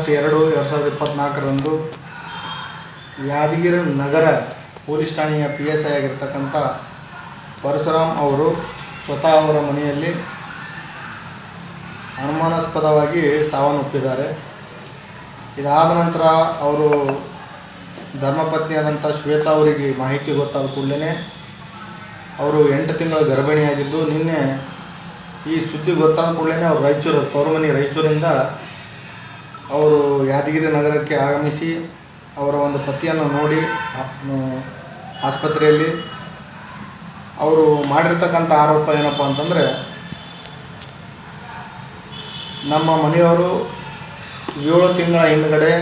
August 2, 2024ರಂದು Yadgir ನಗರ police ಠಾಣೆಯ PSI ಆಗಿರ್ತಕ್ಕಂಥ ಪರಶುರಾಮ್ ಅವರು ಸ್ವತಃ ಅವರ ಮನೆಯಲ್ಲಿ ಅನುಮಾನಾಸ್ಪದವಾಗಿ ಸಾವನ್ನಪ್ಪಿದ್ದಾರೆ. ಇದಾದ ನಂತರ ಅವರು ಧರ್ಮಪತ್ನಿಯಾದಂಥ ಶ್ವೇತಾ ಅವರಿಗೆ ಮಾಹಿತಿ ಗೊತ್ತಾದ ಕೂಡಲೇ ಅವರು 8 ತಿಂಗಳ ಗರ್ಭಿಣಿಯಾಗಿದ್ದು, ನಿನ್ನೆ ಈ ಸುದ್ದಿ ಗೊತ್ತಾದ ಕೂಡಲೇ ಅವರು ತವರುಮನೆ ರಾಯಚೂರಿಂದ ಅವರು ಯಾದಗಿರಿ ನಗರಕ್ಕೆ ಆಗಮಿಸಿ ಅವರ ಒಂದು ಪತಿಯನ್ನು ನೋಡಿ ಆಸ್ಪತ್ರೆಯಲ್ಲಿ ಅವರು ಮಾಡಿರ್ತಕ್ಕಂಥ ಆರೋಪ ಏನಪ್ಪ ಅಂತಂದರೆ, ನಮ್ಮ ಮನೆಯವರು 7 ತಿಂಗಳ ಹಿಂದುಗಡೆ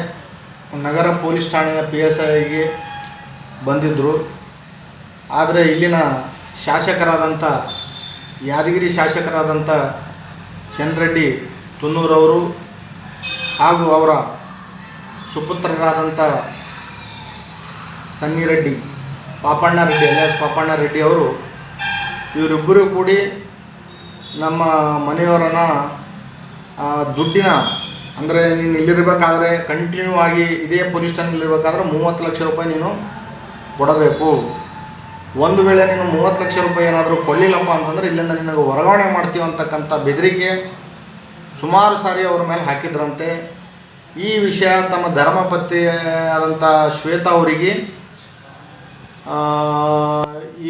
ನಗರ ಪೊಲೀಸ್ ಠಾಣೆಯ PSIಗೆ ಬಂದಿದ್ದರು. ಆದರೆ ಇಲ್ಲಿನ ಶಾಸಕರಾದಂಥ ಯಾದಗಿರಿ ಶಾಸಕರಾದಂಥ ಚಂದ್ರೆಡ್ಡಿ ತುನ್ನೂರವರು ಹಾಗೂ ಅವರ ಸುಪುತ್ರರಾದಂಥ ಸನ್ನಿ ರೆಡ್ಡಿ ಪಾಪಣ್ಣ ರೆಡ್ಡಿ ಅವರು ಇವರಿಬ್ಬರು ಕೂಡಿ ನಮ್ಮ ಮನೆಯವರನ್ನು ದುಡ್ಡಿನ ಅಂದರೆ ನೀನು ಇಲ್ಲಿರಬೇಕಾದ್ರೆ ಕಂಟಿನ್ಯೂ ಆಗಿ ಇದೇ ಪೊಲೀಸ್ ಸ್ಟೇಷನ್ನಲ್ಲಿರಬೇಕಾದ್ರೆ 30 ಲಕ್ಷ ರೂಪಾಯಿ ನೀನು ಕೊಡಬೇಕು. ಒಂದು ವೇಳೆ ನೀನು 30 ಲಕ್ಷ ರೂಪಾಯಿ ಏನಾದರೂ ಕೊಡಲಿಲ್ಲಪ್ಪ ಅಂತಂದರೆ ಇಲ್ಲಿಂದ ನಿನಗೆ ವರ್ಗಾವಣೆ ಮಾಡ್ತೀವಿ ಅಂತಕ್ಕಂಥ ಬೆದರಿಕೆ ಸುಮಾರು ಸಾರಿ ಅವ್ರ ಮೇಲೆ ಹಾಕಿದ್ರಂತೆ. ಈ ವಿಷಯ ತಮ್ಮ ಧರ್ಮಪತ್ನಿ ಆದಂಥ ಶ್ವೇತಾ ಅವರಿಗೆ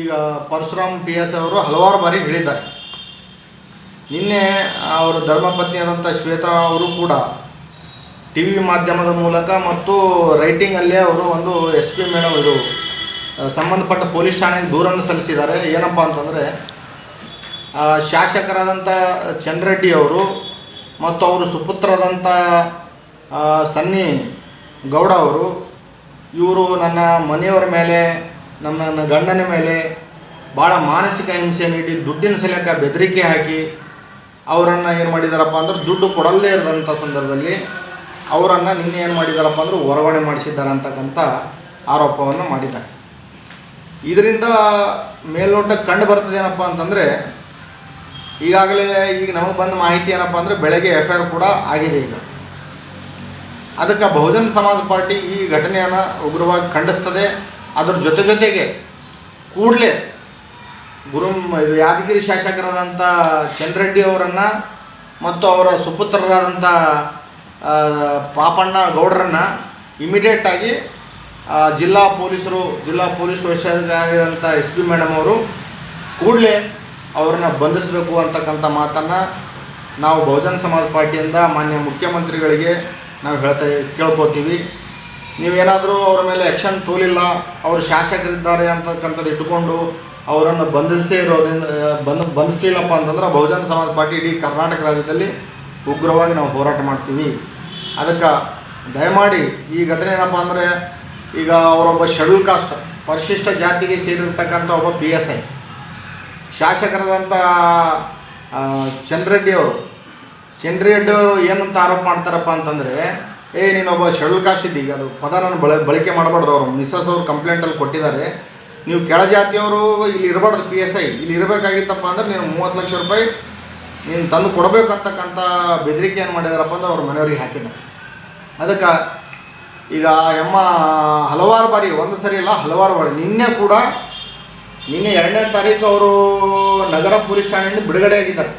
ಈಗ ಪರಶುರಾಮ್ PSI ಅವರು ಹಲವಾರು ಬಾರಿ ಹೇಳಿದ್ದಾರೆ. ನಿನ್ನೆ ಅವರ ಧರ್ಮಪತ್ನಿ ಆದಂಥ ಶ್ವೇತಾ ಅವರು ಕೂಡ TV ಮಾಧ್ಯಮದ ಮೂಲಕ ಮತ್ತು ರೈಟಿಂಗಲ್ಲೇ ಅವರು ಒಂದು SP ಮೇಡಮ್ ಇದು ಸಂಬಂಧಪಟ್ಟ ಪೊಲೀಸ್ ಠಾಣೆಗೆ ದೂರನ್ನು ಸಲ್ಲಿಸಿದ್ದಾರೆ. ಏನಪ್ಪ ಅಂತಂದರೆ, ಶಾಸಕರಾದಂಥ ಚಂದ್ರೆಡ್ಡಿ ಅವರು ಮತ್ತು ಅವರು ಸುಪುತ್ರರಾದಂಥ ಸನ್ನಿ ಗೌಡ ಅವರು ಇವರು ನನ್ನ ಮನೆಯವರ ಮೇಲೆ ನನ್ನ ಗಂಡನ ಮೇಲೆ ಭಾಳ ಮಾನಸಿಕ ಹಿಂಸೆ ನೀಡಿ ದುಡ್ಡಿನ ಸಲಕ ಬೆದರಿಕೆ ಹಾಕಿ ಅವರನ್ನು ಏನು ಮಾಡಿದಾರಪ್ಪ ಅಂದ್ರೆ ದುಡ್ಡು ಕೊಡಲ್ಲೇ ಇರೋಂಥ ಸಂದರ್ಭದಲ್ಲಿ ಅವರನ್ನು ನಿನ್ನೆ ಏನು ಮಾಡಿದಾರಪ್ಪ ಅಂದ್ರೆ ವರ್ಗಾವಣೆ ಮಾಡಿಸಿದ್ದಾರೆ ಅಂತಕ್ಕಂಥ ಆರೋಪವನ್ನು ಮಾಡಿದ್ದಾರೆ. ಇದರಿಂದ ಮೇಲ್ನೋಟಕ್ಕೆ ಕಂಡು ಬರ್ತದೇನಪ್ಪ ಅಂತಂದರೆ, ಈಗಾಗಲೇ ಈಗ ನಮಗೆ ಬಂದ ಮಾಹಿತಿ ಏನಪ್ಪ ಅಂದರೆ ಬೆಳಗ್ಗೆ FIR ಕೂಡ ಆಗಿದೆ. ಈಗ ಅದಕ್ಕೆ ಬಹುಜನ ಸಮಾಜ ಪಾರ್ಟಿ ಈ ಘಟನೆಯನ್ನು ಉಗ್ರವಾಗಿ ಖಂಡಿಸ್ತದೆ. ಅದರ ಜೊತೆಗೆ ಕೂಡಲೇ ಇದು ಯಾದಗಿರಿ ಶಾಸಕರಾದಂಥ ಚಂದ್ರೆಡ್ಡಿ ಅವರನ್ನು ಮತ್ತು ಅವರ ಸುಪುತ್ರರಾದಂಥ ಪಾಪಣ್ಣ ಗೌಡರನ್ನು ಇಮಿಡಿಯೇಟಾಗಿ ಜಿಲ್ಲಾ ಪೊಲೀಸ್ ವರಿಷ್ಠಾಧಿಕಾರಿಯಾದಂಥ SP ಮೇಡಮ್ ಅವರು ಕೂಡಲೇ ಅವ್ರನ್ನ ಬಂಧಿಸಬೇಕು ಅಂತಕ್ಕಂಥ ಮಾತನ್ನು ನಾವು ಬಹುಜನ ಸಮಾಜ ಪಾರ್ಟಿಯಿಂದ ಮಾನ್ಯ ಮುಖ್ಯಮಂತ್ರಿಗಳಿಗೆ ನಾವು ಕೇಳ್ಕೊತೀವಿ. ನೀವೇನಾದರೂ ಅವರ ಮೇಲೆ ಆ್ಯಕ್ಷನ್ ತೋಲಿಲ್ಲ, ಅವರು ಶಾಸಕರಿದ್ದಾರೆ ಅಂತಕ್ಕಂಥದ್ದು ಇಟ್ಟುಕೊಂಡು ಅವರನ್ನು ಬಂಧಿಸಲಿಲ್ಲಪ್ಪ ಅಂತಂದ್ರೆ ಬಹುಜನ ಸಮಾಜ ಪಾರ್ಟಿ ಇಡೀ ಕರ್ನಾಟಕ ರಾಜ್ಯದಲ್ಲಿ ಉಗ್ರವಾಗಿ ನಾವು ಹೋರಾಟ ಮಾಡ್ತೀವಿ. ಅದಕ್ಕೆ ದಯಮಾಡಿ ಈ ಘಟನೆ ಏನಪ್ಪ ಅಂದರೆ, ಈಗ ಅವರೊಬ್ಬ ಶೆಡ್ಯೂಲ್ ಕಾಸ್ಟ್ ಪರಿಶಿಷ್ಟ ಜಾತಿಗೆ ಸೇರಿರ್ತಕ್ಕಂಥ ಒಬ್ಬ PSI ಶಾಸಕರಾದಂಥ ಚಂದ್ರೆಡ್ಡಿ ಅವರು ಏನಂತ ಆರೋಪ ಮಾಡ್ತಾರಪ್ಪ ಅಂತಂದರೆ, ನೀನೊಬ್ಬ ಶೆಡ್ಯೂಲ್ ಕಾಸ್ಟ್ ಇದ್ದೀಗ ಅದು ಪದ ನಾನು ಬಳಕೆ ಮಾಡಬಾರ್ದು. ಅವರು ಮಿಸ್ಸಸ್ ಅವರು ಕಂಪ್ಲೇಂಟಲ್ಲಿ ಕೊಟ್ಟಿದ್ದಾರೆ, ನೀವು ಕೆಳಜಾತಿಯವರು ಇಲ್ಲಿ ಇರಬಾರ್ದು, PSI ಇಲ್ಲಿ ಇರಬೇಕಾಗಿತ್ತಪ್ಪ ಅಂದ್ರೆ ನೀನು 30 ಲಕ್ಷ ರೂಪಾಯಿ ನೀನು ತಂದು ಕೊಡಬೇಕಂತಕ್ಕಂಥ ಬೆದರಿಕೆ ಏನು ಮಾಡಿದಾರಪ್ಪ ಅಂದ್ರೆ ಅವ್ರ ಮನೆಯವ್ರಿಗೆ ಹಾಕಿದ್ದಾರೆ. ಅದಕ್ಕೆ ಈಗ ಹಲವಾರು ಬಾರಿ, ಒಂದು ಸರಿ ಇಲ್ಲ ಹಲವಾರು ಬಾರಿ, ನಿನ್ನೆ 2ನೇ ತಾರೀಕು ಅವರು ನಗರ ಪೊಲೀಸ್ ಠಾಣೆಯಿಂದ ಬಿಡುಗಡೆ ಆಗಿದ್ದಾರೆ.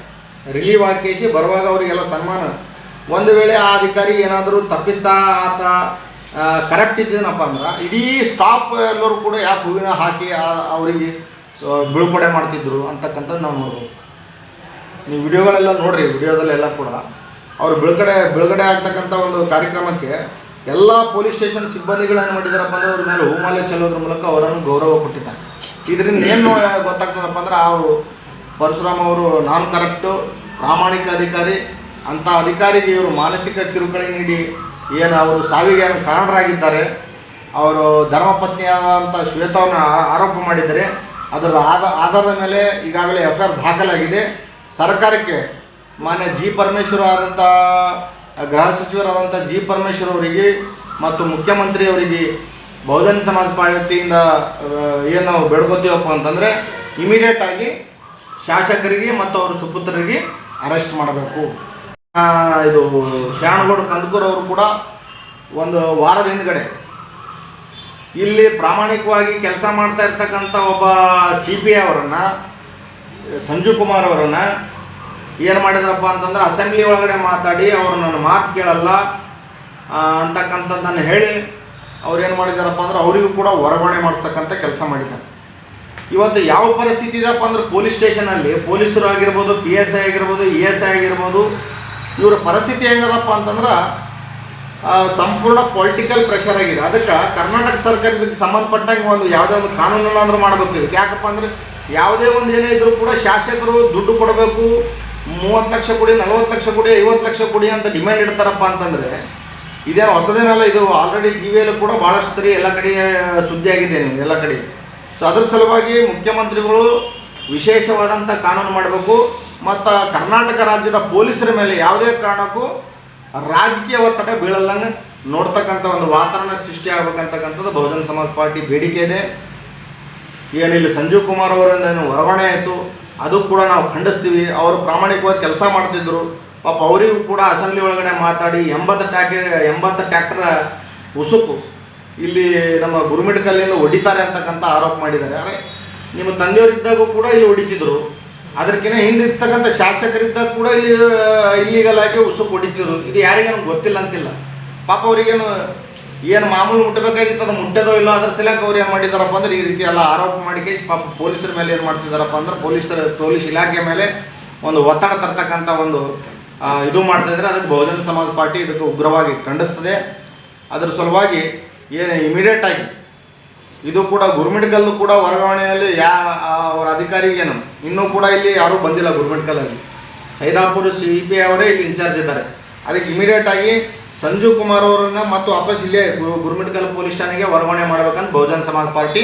ರಿಲೀವ್ ಹಾಕಿ ಬರುವಾಗ ಅವರಿಗೆಲ್ಲ ಸನ್ಮಾನ. ಒಂದು ವೇಳೆ ಆ ಅಧಿಕಾರಿ ಏನಾದರೂ ತಪ್ಪಿಸ್ತಾ ಆತ ಕರೆಕ್ಟ್ ಇದ್ದೇನಪ್ಪ ಅಂದ್ರೆ ಇಡೀ ಸ್ಟಾಫ್ ಎಲ್ಲರೂ ಕೂಡ ಯಾಕೆ ಹೂವಿನ ಹಾಕಿ ಅವರಿಗೆ ಬೀಳ್ಕೊಡೆ ಮಾಡ್ತಿದ್ರು ಅಂತಕ್ಕಂಥದ್ದು ನಾವು ನೋಡ್ಬೋದು. ನೀವು ವಿಡಿಯೋಗಳೆಲ್ಲ ನೋಡಿರಿ, ವಿಡಿಯೋದಲ್ಲೆಲ್ಲ ಕೂಡ ಅವರು ಬಿಡುಗಡೆ ಆಗ್ತಕ್ಕಂಥ ಒಂದು ಕಾರ್ಯಕ್ರಮಕ್ಕೆ ಎಲ್ಲ ಪೊಲೀಸ್ ಸ್ಟೇಷನ್ ಸಿಬ್ಬಂದಿಗಳು ಏನು ಮಾಡಿದಾರಪ್ಪ ಅಂದ್ರೆ ಅವ್ರ ಮೇಲೆ ಹೂಮಾಲೆ ಚೆಲ್ಲೋದ್ರ ಮೂಲಕ ಅವರನ್ನು ಗೌರವ ಕೊಟ್ಟಿದ್ದಾರೆ. ಇದರಿಂದ ಏನು ಗೊತ್ತಾಗ್ತದಪ್ಪ ಅಂದ್ರೆ ಪರಶುರಾಮ್ ಅವರು ನಾನ್ ಕರಪ್ಟು ಪ್ರಾಮಾಣಿಕ ಅಧಿಕಾರಿ, ಅಂಥ ಅಧಿಕಾರಿಗೆ ಇವರು ಮಾನಸಿಕ ಕಿರುಕುಳ ನೀಡಿ ಏನು ಅವರು ಸಾವಿಗೆ ಕಾರಣರಾಗಿದ್ದಾರೆ. ಅವರು ಧರ್ಮಪತ್ನಿಯಾದಂಥ ಶ್ವೇತಾವನ್ನು ಆರೋಪ ಮಾಡಿದ್ದಾರೆ. ಅದರ ಆಧಾರದ ಮೇಲೆ ಈಗಾಗಲೇ FIR ದಾಖಲಾಗಿದೆ. ಸರ್ಕಾರಕ್ಕೆ ಮಾನ್ಯ ಪರಮೇಶ್ವರ್ ಆದಂಥ ಗೃಹ ಸಚಿವರಾದಂಥ ಪರಮೇಶ್ವರ್ ಅವರಿಗೆ ಮತ್ತು ಮುಖ್ಯಮಂತ್ರಿಯವರಿಗೆ ಬಹುಜನ ಸಮಾಜ ಪಾರ್ಟಿಯಿಂದ ಏನು ನಾವು ಬೇಡ್ಕೋತೀವಪ್ಪ ಅಂತಂದರೆ ಇಮಿಡಿಯೇಟಾಗಿ ಶಾಸಕರಿಗೆ ಮತ್ತು ಅವರ ಸುಪುತ್ರರಿಗೆ ಅರೆಸ್ಟ್ ಮಾಡಬೇಕು. ಇದು ಶಾಣಗೌಡ ಕಂದಕೂರ್ ಅವರು ಕೂಡ ಒಂದು ವಾರದ ಹಿಂದ್ಗಡೆ ಇಲ್ಲಿ ಪ್ರಾಮಾಣಿಕವಾಗಿ ಕೆಲಸ ಮಾಡ್ತಾ ಇರ್ತಕ್ಕಂಥ ಒಬ್ಬ CPI ಅವರನ್ನು, ಸಂಜು ಕುಮಾರ್ ಅವರನ್ನು ಏನು ಮಾಡಿದ್ರಪ್ಪ ಅಂತಂದ್ರೆ ಅಸೆಂಬ್ಲಿ ಒಳಗಡೆ ಮಾತಾಡಿ ಅವರು ನನ್ನ ಮಾತು ಕೇಳಲ್ಲ ಅಂತಕ್ಕಂಥದ್ದನ್ನು ಹೇಳಿ ಅವ್ರು ಏನು ಮಾಡಿದಾರಪ್ಪ ಅಂದ್ರೆ ಅವರಿಗೂ ಕೂಡ ವರ್ಗಾವಣೆ ಮಾಡಿಸ್ತಕ್ಕಂಥ ಕೆಲಸ ಮಾಡಿದ್ದಾರೆ. ಇವತ್ತು ಯಾವ ಪರಿಸ್ಥಿತಿ ಇದೆಯಪ್ಪ ಅಂದ್ರೆ ಪೊಲೀಸ್ ಸ್ಟೇಷನಲ್ಲಿ ಪೊಲೀಸರು ಆಗಿರ್ಬೋದು, PSI ಆಗಿರ್ಬೋದು, ESI ಆಗಿರ್ಬೋದು, ಇವರ ಪರಿಸ್ಥಿತಿ ಹೆಂಗದಪ್ಪ ಅಂತಂದ್ರೆ ಸಂಪೂರ್ಣ ಪೊಲಿಟಿಕಲ್ ಪ್ರೆಷರ್ ಆಗಿದೆ. ಅದಕ್ಕೆ ಕರ್ನಾಟಕ ಸರ್ಕಾರ ಇದಕ್ಕೆ ಸಂಬಂಧಪಟ್ಟಂಗೆ ಒಂದು ಯಾವುದೇ ಒಂದು ಕಾನೂನನ್ನಾದರೂ ಮಾಡಬೇಕು. ಇದಕ್ಕೆ ಯಾಕಪ್ಪ ಅಂದರೆ ಯಾವುದೇ ಒಂದು ಏನೇ ಇದ್ದರೂ ಕೂಡ ಶಾಸಕರು ದುಡ್ಡು ಕೊಡಬೇಕು, 30 ಲಕ್ಷ ಕೊಡಿ, 40 ಲಕ್ಷ ಕೊಡಿ, 50 ಲಕ್ಷ ಕೊಡಿ ಅಂತ ಡಿಮ್ಯಾಂಡ್ ಇಡ್ತಾರಪ್ಪ ಅಂತಂದರೆ ಇದೇನು ಹೊಸದೇನಲ್ಲ. ಇದು ಆಲ್ರೆಡಿ TVಯಲ್ಲೂ ಕೂಡ ಭಾಳಷ್ಟು ಸರಿ ಎಲ್ಲ ಕಡೆ ಸುದ್ದಿ ಆಗಿದೆ ನೀವು ಎಲ್ಲ ಕಡೆ. ಸೊ ಅದ್ರ ಸಲುವಾಗಿ ಮುಖ್ಯಮಂತ್ರಿಗಳು ವಿಶೇಷವಾದಂಥ ಕಾನೂನು ಮಾಡಬೇಕು ಮತ್ತು ಕರ್ನಾಟಕ ರಾಜ್ಯದ ಪೊಲೀಸರ ಮೇಲೆ ಯಾವುದೇ ಕಾರಣಕ್ಕೂ ರಾಜಕೀಯ ಒತ್ತಡ ಬೀಳಲ್ಲಂಗೆ ನೋಡ್ತಕ್ಕಂಥ ಒಂದು ವಾತಾವರಣ ಸೃಷ್ಟಿ ಆಗ್ಬೇಕಂತಕ್ಕಂಥದ್ದು ಬಹುಜನ ಸಮಾಜ ಪಾರ್ಟಿ ಬೇಡಿಕೆ ಇದೆ. ಏನಿಲ್ಲ ಸಂಜೀವ್ ಕುಮಾರ್ ಅವರಿಂದ ಏನು ವರ್ಗಾವಣೆ ಆಯಿತು ಅದು ಕೂಡ ನಾವು ಖಂಡಿಸ್ತೀವಿ. ಅವರು ಪ್ರಾಮಾಣಿಕವಾಗಿ ಕೆಲಸ ಮಾಡ್ತಿದ್ದರು. ಪಾಪ ಅವರಿಗೂ ಕೂಡ ಅಸೆಂಬ್ಲಿ ಒಳಗಡೆ ಮಾತಾಡಿ 80 ಟ್ಯಾಕ್ಟರ್ ಉಸುಕು ಇಲ್ಲಿ ನಮ್ಮ ಗುರುಮಿಟ್ಕಲ್ಲಿಂದ ಹೊಡಿತಾರೆ ಅಂತಕ್ಕಂಥ ಆರೋಪ ಮಾಡಿದ್ದಾರೆ. ಅರೆ ನಿಮ್ಮ ತಂದೆಯವರಿದ್ದಾಗೂ ಕೂಡ ಇಲ್ಲಿ ಹೊಡಿತಿದ್ರು, ಅದಕ್ಕಿಂತ ಹಿಂದಿರ್ತಕ್ಕಂಥ ಶಾಸಕರಿದ್ದಾಗ ಕೂಡ ಇಲ್ಲಿ ಇಲ್ಲಿಗಲ್ ಆಗಿ ಉಸುಕು ಹೊಡಿತಿದ್ರು. ಇದು ಯಾರಿಗೇನು ಗೊತ್ತಿಲ್ಲ ಅಂತಿಲ್ಲ. ಪಾಪ ಅವರಿಗೇನು ಏನು ಮಾಮೂಲು ಮುಟ್ಟಬೇಕಾಗಿತ್ತು ಅದು ಮುಟ್ಟೋದೋ ಇಲ್ಲೋ, ಅದ್ರ ಸಲಕ್ಕೆ ಅವ್ರು ಏನು ಮಾಡಿದಾರಪ್ಪ ಅಂದ್ರೆ ಈ ರೀತಿ ಎಲ್ಲ ಆರೋಪ ಮಾಡಿ ಪಾಪ ಪೊಲೀಸರ ಮೇಲೆ ಏನು ಮಾಡ್ತಿದ್ದಾರಪ್ಪ ಅಂದ್ರೆ ಪೊಲೀಸ್ ಇಲಾಖೆ ಮೇಲೆ ಒಂದು ಒತ್ತಡ ತರ್ತಕ್ಕಂಥ ಒಂದು ಇದು ಮಾಡ್ತಾಯಿದ್ರೆ ಅದಕ್ಕೆ ಬಹುಜನ ಸಮಾಜ ಪಾರ್ಟಿ ಇದಕ್ಕೆ ಉಗ್ರವಾಗಿ ಖಂಡಿಸ್ತದೆ. ಅದರ ಸಲುವಾಗಿ ಏನು ಇಮಿಡಿಯೇಟಾಗಿ ಇದು ಕೂಡ ಗುರುಮಿಟ್ಕಲ್ಲು ಕೂಡ ವರ್ಗಾವಣೆಯಲ್ಲಿ ಅವರ ಅಧಿಕಾರಿಗೇನು ಇನ್ನೂ ಕೂಡ ಇಲ್ಲಿ ಯಾರೂ ಬಂದಿಲ್ಲ. ಗುರುಮಿಟ್ಕಲ್ಲಲ್ಲಿ ಸೈದಾಪುರ CPI ಅವರೇ ಇಲ್ಲಿ ಇನ್ಚಾರ್ಜ್ ಇದ್ದಾರೆ. ಅದಕ್ಕೆ ಇಮಿಡಿಯೇಟಾಗಿ ಸಂಜು ಕುಮಾರ್ ಅವರನ್ನು ಮತ್ತು ವಾಪಸ್ ಇಲ್ಲೇ ಗುರುಮಿಟ್ಕಲ್ ಪೊಲೀಸ್ ಠಾಣೆಗೆ ವರ್ಗಾವಣೆ ಮಾಡಬೇಕಂತ ಬಹುಜನ ಸಮಾಜ ಪಾರ್ಟಿ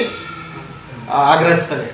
ಆಗ್ರಹಿಸ್ತದೆ.